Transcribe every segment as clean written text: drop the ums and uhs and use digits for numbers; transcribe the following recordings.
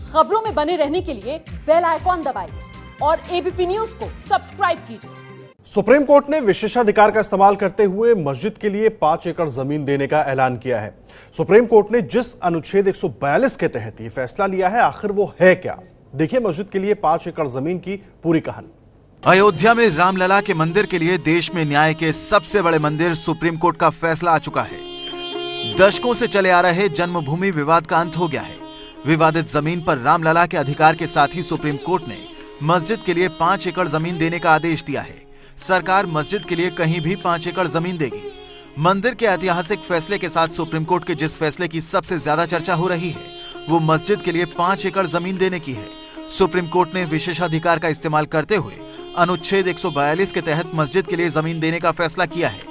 खबरों में बने रहने के लिए बेल आइकॉन दबाइए और एबीपी न्यूज को सब्सक्राइब कीजिए। सुप्रीम कोर्ट ने विशेषाधिकार का इस्तेमाल करते हुए मस्जिद के लिए 5 एकड़ जमीन देने का ऐलान किया है। सुप्रीम कोर्ट ने जिस अनुच्छेद 142 के तहत ये फैसला लिया है, आखिर वो है क्या? देखिए मस्जिद के लिए 5 एकड़ जमीन की पूरी कहानी। अयोध्या में रामलला के मंदिर के लिए देश में न्याय के सबसे बड़े मंदिर सुप्रीम कोर्ट का फैसला आ चुका है। दशकों से चले आ रहे जन्मभूमि विवाद का अंत हो गया है। विवादित जमीन पर रामलला के अधिकार के साथ ही सुप्रीम कोर्ट ने मस्जिद के लिए 5 एकड़ जमीन देने का आदेश दिया है। सरकार मस्जिद के लिए कहीं भी 5 एकड़ जमीन देगी। मंदिर के ऐतिहासिक फैसले के साथ सुप्रीम कोर्ट के जिस फैसले की सबसे ज्यादा चर्चा हो रही है, वो मस्जिद के लिए 5 एकड़ जमीन देने की है। सुप्रीम कोर्ट ने विशेषाधिकार का इस्तेमाल करते हुए अनुच्छेद 142 के तहत मस्जिद के लिए जमीन देने का फैसला किया है।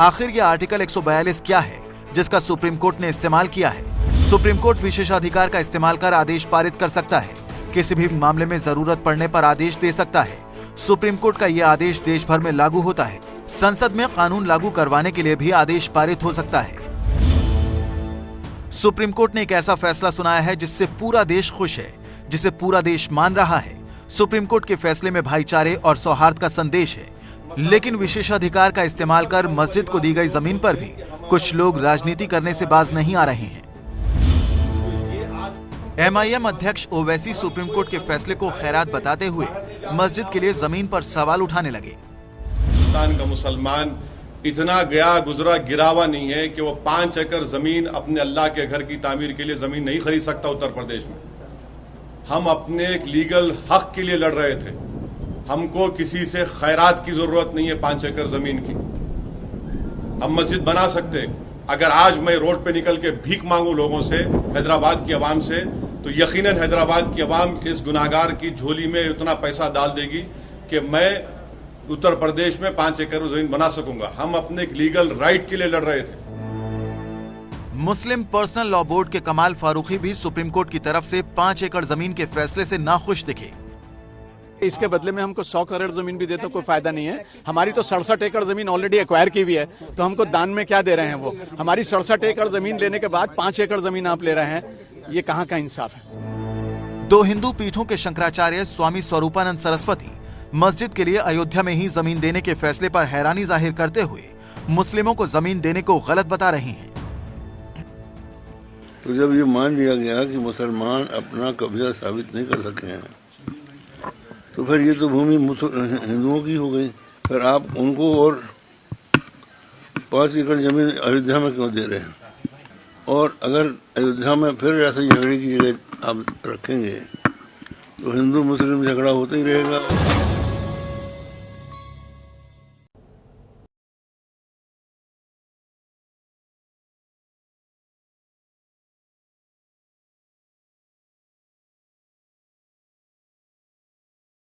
आखिर यह आर्टिकल 142 क्या है जिसका सुप्रीम कोर्ट ने इस्तेमाल किया है? सुप्रीम कोर्ट विशेषाधिकार का इस्तेमाल कर आदेश पारित कर सकता है। किसी भी मामले में जरूरत पड़ने पर आदेश दे सकता है। सुप्रीम कोर्ट का यह आदेश देश भर में लागू होता है। संसद में कानून लागू करवाने के लिए भी आदेश पारित हो सकता है। सुप्रीम कोर्ट ने एक ऐसा फैसला सुनाया है जिससे पूरा देश खुश है, जिसे पूरा देश मान रहा है। सुप्रीम कोर्ट के फैसले में भाईचारे और सौहार्द का संदेश है। लेकिन विशेषाधिकार का इस्तेमाल कर मस्जिद को दी गई जमीन पर भी कुछ लोग राजनीति करने से बाज नहीं आ रहे हैं। एमआईएम अध्यक्ष ओवैसी सुप्रीम कोर्ट के फैसले को खैरात बताते हुए मस्जिद के लिए जमीन पर सवाल उठाने लगे। हिंदुस्तान का मुसलमान इतना गया गुजरा गिरावा नहीं है कि वो 5 एकड़ जमीन अपने अल्लाह के घर की तामीर के लिए जमीन नहीं खरीद सकता। उत्तर प्रदेश में हम अपने एक लीगल हक के लिए लड़ रहे थे। हमको किसी से खैरात की जरूरत नहीं है 5 एकड़ जमीन की। हम मस्जिद बना सकते। अगर आज मैं रोड पे निकल के भीख मांगू लोगों से, हैदराबाद की आवाम से, तो यकीनन हैदराबाद की आवाम इस गुनाहगार की झोली में इतना पैसा डाल देगी कि मैं उत्तर प्रदेश में 5 एकड़ जमीन बना सकूंगा। हम अपने एक लीगल राइट के लिए लड़ रहे थे। मुस्लिम पर्सनल लॉ बोर्ड के कमाल फारूकी भी सुप्रीम कोर्ट की तरफ से 5 एकड़ जमीन के फैसले से नाखुश दिखे। इसके बदले में हमको 100 करोड़ जमीन भी दे तो कोई फायदा नहीं है। हमारी तो 67 एकड़ जमीन ऑलरेडी एक्वायर की हुई है, तो हमको दान में क्या दे रहे हैं वो? हमारी 67 एकड़ जमीन लेने के बाद 5 एकड़ जमीन आप ले रहे हैं, ये कहाँ का इंसाफ है? दो हिंदू पीठों के शंकराचार्य स्वामी स्वरूपानंद सरस्वती मस्जिद के लिए अयोध्या में ही जमीन देने के फैसले पर हैरानी जाहिर करते हुए मुस्लिमों को जमीन देने को गलत बता रहे हैं। तो जब ये मान लिया गया कि मुसलमान अपना कब्जा साबित नहीं कर सके हैं, तो फिर ये तो भूमि हिंदुओं की हो गई। फिर आप उनको और 5 एकड़ जमीन अयोध्या में क्यों दे रहे हैं? और अगर अयोध्या में फिर ऐसे झगड़े की जगह आप रखेंगे तो हिंदू मुस्लिम झगड़ा होता ही रहेगा।